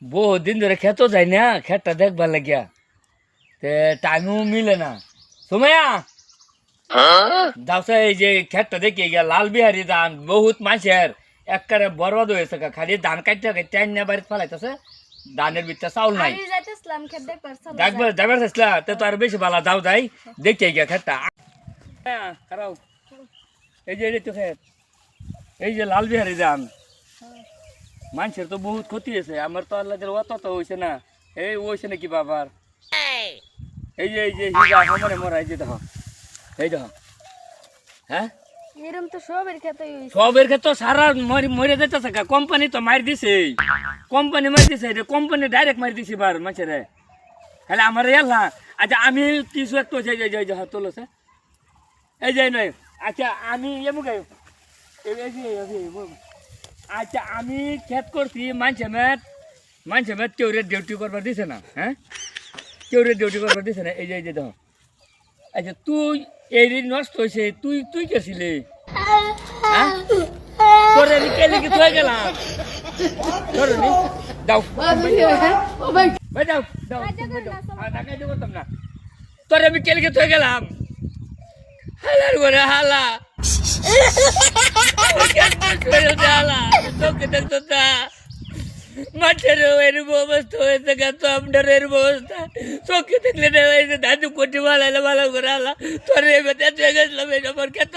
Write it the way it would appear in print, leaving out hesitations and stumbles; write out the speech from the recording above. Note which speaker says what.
Speaker 1: বহুত দিন ধরে খেতো যাই না, খেতটা দেখবার লাগিয়া তে টাইমও মিলে না। সুমাইয়া দাওসা এই যে খেতটা দেখে গিয়া লাল বিহারি ধান বহুত মাছের একবারে বরবাদ হয়েছে গা, খালি ধান কাটতে কাটতে আইনা বাড়িতে ফেলাইতেছে, ধানের ভিতরে চাউল নাই।
Speaker 2: আমি যাইতেছিলাম খেত দেখবার চলো
Speaker 1: দেখবার যাবার চাইছিলা তে তো আর বেশি ভালো যাও যাই দেখতে গিয়া খেতটা। হ্যাঁ খারাপ এই যে তো খেত, এই যে লাল বিহারি ধান মানুষের তো বহুত ক্ষতি হয়েছে, আমার তো আল্লাহ অত তো হয়েছে না। এই হয়েছে নাকি বাবার? এই যে হিজা মরে মরা, এই যে দেখো, এই দেখো। হ্যাঁ
Speaker 2: এরম তো সবের খেতেই হইছে।
Speaker 1: সবের ক্ষেত্রে সারা মরে যেতেছে, কোম্পানি তো মার দিছে, কোম্পানি মার দিছে, কোম্পানি ডাইরেক্ট মার দিছে বার মানুষের। হ্যাঁ আমার এলা আচ্ছা আমি কিছু একটু তোলছে এই যে নয়। আচ্ছা আমি এমুকে আচ্ছা আমি খেত করছি, মানছে মেট কেউ ডিউটি করবার দিছে না। হ্যাঁ কেউ ডিউটি করবার দিছে না। এই যে দেখো, আচ্ছা তুই এই নষ্ট হয়েছে, তুই গেছিলি? হ্যাঁ তোর আমি কে লিখে থয়ে গেলাম, তোর দাও ভাই দাও দাও টাকা দিয়ে করতাম না, তোর আমি কে লিখে থয়ে গেলাম। হালার করে হালা হালা তোকে দেখতো না মাঠের এরকম অবস্থা হয়েছে, তো আপনার এরকম অবস্থা চোখে দেখলে এই যে দাদু কোটি ভালো ভালো করে হালা তোর এবার গেছিলাম, এই আমার কত